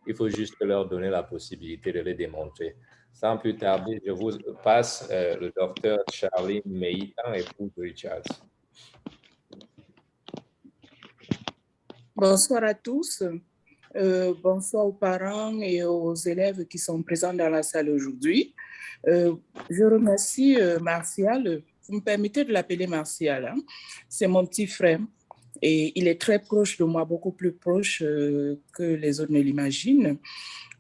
Il faut juste leur donner la possibilité de les démontrer. Sans plus tarder, je vous passe le docteur Charlie Meitan, épouse de Richards. Bonsoir à tous. Bonsoir aux parents et aux élèves qui sont présents dans la salle aujourd'hui. Je remercie Martial. Vous me permettez de l'appeler Martial. Hein? C'est mon petit frère et il est très proche de moi, beaucoup plus proche que les autres ne l'imaginent.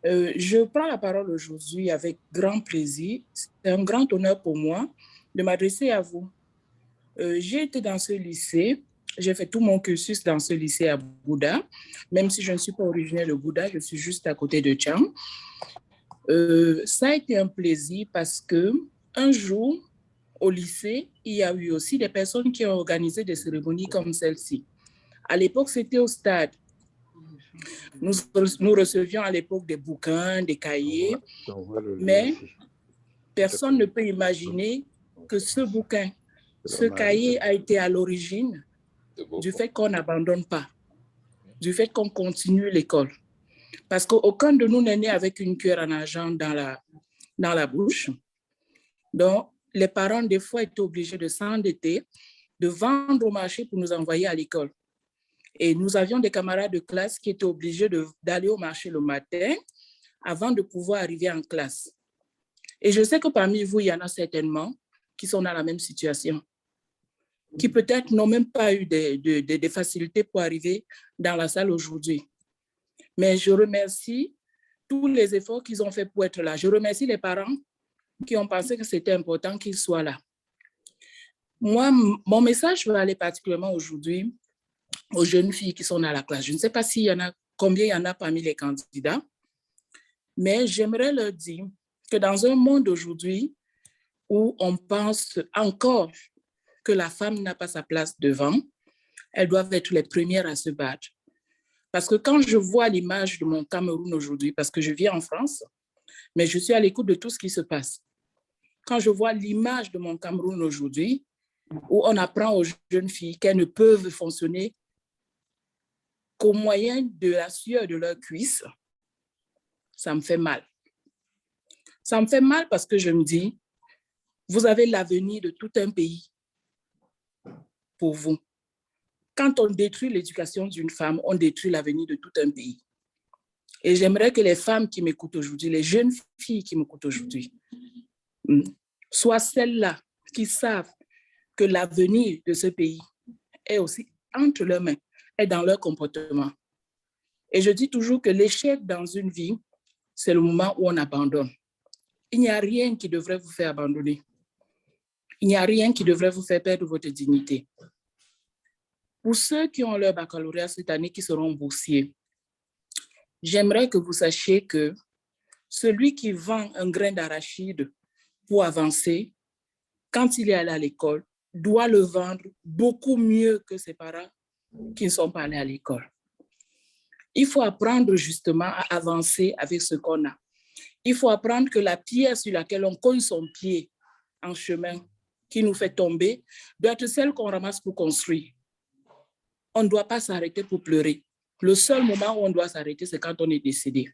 Je prends la parole aujourd'hui avec grand plaisir. C'est un grand honneur pour moi de m'adresser à vous. J'ai été dans ce lycée. J'ai fait tout mon cursus dans ce lycée à Bouddha, même si je ne suis pas originaire de Bouddha, je suis juste à côté de Tchang. Ça a été un plaisir parce qu'un jour, au lycée, il y a eu aussi des personnes qui ont organisé des cérémonies comme celle-ci. À l'époque, c'était au stade. Nous recevions à l'époque des bouquins, des cahiers, mais personne ne peut imaginer que ce bouquin, ce cahier a été à l'origine du fait qu'on n'abandonne pas, du fait qu'on continue l'école. Parce qu'aucun de nous n'est né avec une cuillère en argent dans la bouche. Donc, les parents, des fois, étaient obligés de s'endetter, de vendre au marché pour nous envoyer à l'école. Et nous avions des camarades de classe qui étaient obligés d'aller au marché le matin avant de pouvoir arriver en classe. Et je sais que parmi vous, il y en a certainement qui sont dans la même situation, qui peut-être n'ont même pas eu des facilités pour arriver dans la salle aujourd'hui. Mais je remercie tous les efforts qu'ils ont fait pour être là. Je remercie les parents qui ont pensé que c'était important qu'ils soient là. Moi, mon message va aller particulièrement aujourd'hui aux jeunes filles qui sont dans la classe. Je ne sais pas combien il y en a parmi les candidats, mais j'aimerais leur dire que dans un monde aujourd'hui où on pense encore que la femme n'a pas sa place devant, elles doivent être les premières à se battre. Parce que quand je vois l'image de mon Cameroun aujourd'hui, parce que je vis en France, mais je suis à l'écoute de tout ce qui se passe. Quand je vois l'image de mon Cameroun aujourd'hui, où on apprend aux jeunes filles qu'elles ne peuvent fonctionner qu'au moyen de la sueur de leurs cuisses, ça me fait mal. Ça me fait mal parce que je me dis, vous avez l'avenir de tout un pays pour vous. Quand on détruit l'éducation d'une femme, on détruit l'avenir de tout un pays. Et j'aimerais que les femmes qui m'écoutent aujourd'hui, les jeunes filles qui m'écoutent aujourd'hui, soient celles-là qui savent que l'avenir de ce pays est aussi entre leurs mains, est dans leur comportement. Et je dis toujours que l'échec dans une vie, c'est le moment où on abandonne. Il n'y a rien qui devrait vous faire abandonner. Il n'y a rien qui devrait vous faire perdre votre dignité. Pour ceux qui ont leur baccalauréat cette année, qui seront boursiers, j'aimerais que vous sachiez que celui qui vend un grain d'arachide pour avancer, quand il est allé à l'école, doit le vendre beaucoup mieux que ses parents qui ne sont pas allés à l'école. Il faut apprendre justement à avancer avec ce qu'on a. Il faut apprendre que la pierre sur laquelle on colle son pied en chemin, qui nous fait tomber, doit être celle qu'on ramasse pour construire. On ne doit pas s'arrêter pour pleurer. Le seul moment où on doit s'arrêter, c'est quand on est décédé.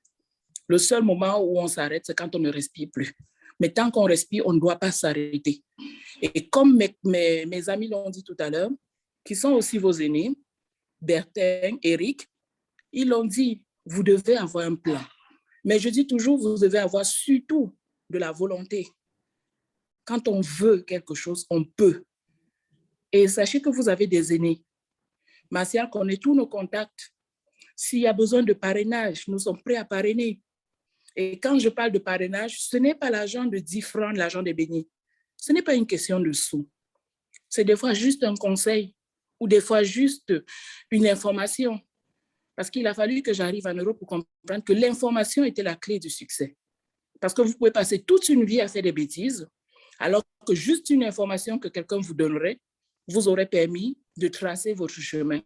Le seul moment où on s'arrête, c'est quand on ne respire plus. Mais tant qu'on respire, on ne doit pas s'arrêter. Et comme mes amis l'ont dit tout à l'heure, qui sont aussi vos aînés, Bertin, Eric, ils l'ont dit, vous devez avoir un plan. Mais je dis toujours, vous devez avoir surtout de la volonté. Quand on veut quelque chose, on peut. Et sachez que vous avez des aînés. Martial connaît tous nos contacts. S'il y a besoin de parrainage, nous sommes prêts à parrainer. Et quand je parle de parrainage, ce n'est pas l'argent de 10 francs, l'argent des beignets. Ce n'est pas une question de sous. C'est des fois juste un conseil ou des fois juste une information. Parce qu'il a fallu que j'arrive en Europe pour comprendre que l'information était la clé du succès. Parce que vous pouvez passer toute une vie à faire des bêtises, alors que juste une information que quelqu'un vous donnerait vous aurait permis de tracer votre chemin.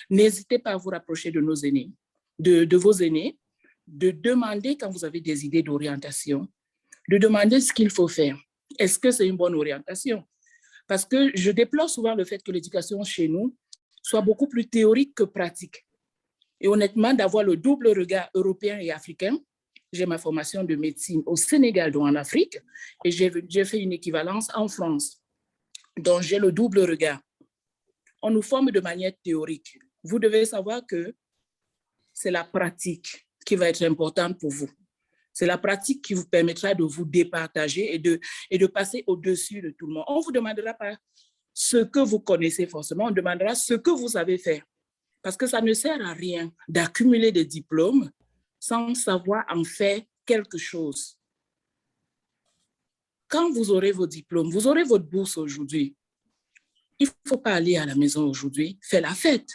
N'hésitez pas à vous rapprocher de nos aînés, de vos aînés, de demander quand vous avez des idées d'orientation, de demander ce qu'il faut faire. Est-ce que c'est une bonne orientation? Parce que je déplore souvent le fait que l'éducation chez nous soit beaucoup plus théorique que pratique. Et honnêtement, d'avoir le double regard européen et africain, j'ai ma formation de médecine au Sénégal, donc en Afrique, et j'ai fait une équivalence en France. Donc, j'ai le double regard. On nous forme de manière théorique. Vous devez savoir que c'est la pratique qui va être importante pour vous. C'est la pratique qui vous permettra de vous départager et de passer au-dessus de tout le monde. On ne vous demandera pas ce que vous connaissez forcément, on demandera ce que vous savez faire. Parce que ça ne sert à rien d'accumuler des diplômes sans savoir en faire quelque chose. Quand vous aurez vos diplômes, vous aurez votre bourse aujourd'hui. Il ne faut pas aller à la maison aujourd'hui, faire la fête.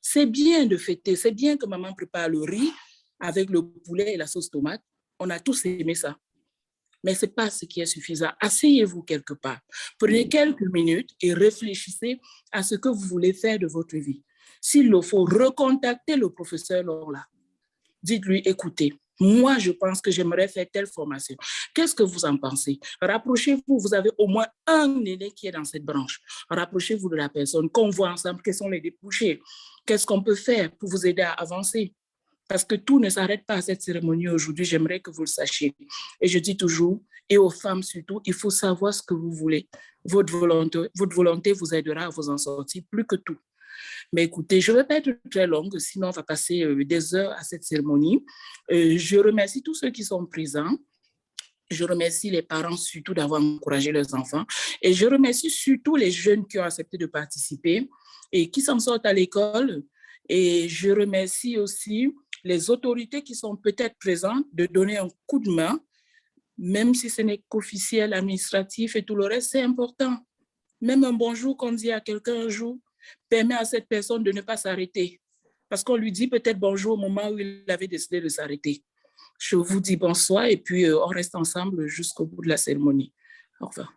C'est bien de fêter, c'est bien que maman prépare le riz avec le poulet et la sauce tomate. On a tous aimé ça. Mais ce n'est pas ce qui est suffisant. Asseyez-vous quelque part. Prenez quelques minutes et réfléchissez à ce que vous voulez faire de votre vie. S'il le faut, recontactez le professeur Lola. Dites-lui, écoutez, moi, je pense que j'aimerais faire telle formation. Qu'est-ce que vous en pensez? Rapprochez-vous, vous avez au moins un aîné qui est dans cette branche. Rapprochez-vous de la personne, qu'on voit ensemble quels sont les débouchés. Qu'est-ce qu'on peut faire pour vous aider à avancer? Parce que tout ne s'arrête pas à cette cérémonie aujourd'hui, j'aimerais que vous le sachiez. Et je dis toujours, et aux femmes surtout, il faut savoir ce que vous voulez. Votre volonté vous aidera à vous en sortir plus que tout. Mais écoutez, je ne vais pas être très longue, sinon on va passer des heures à cette cérémonie. Je remercie tous ceux qui sont présents. Je remercie les parents surtout d'avoir encouragé leurs enfants. Et je remercie surtout les jeunes qui ont accepté de participer et qui s'en sortent à l'école. Et je remercie aussi les autorités qui sont peut-être présentes de donner un coup de main, même si ce n'est qu'officiel, administratif et tout le reste, c'est important. Même un bonjour qu'on dit à quelqu'un un jour permet à cette personne de ne pas s'arrêter. Parce qu'on lui dit peut-être bonjour au moment où il avait décidé de s'arrêter. Je vous dis bonsoir et puis on reste ensemble jusqu'au bout de la cérémonie. Au revoir.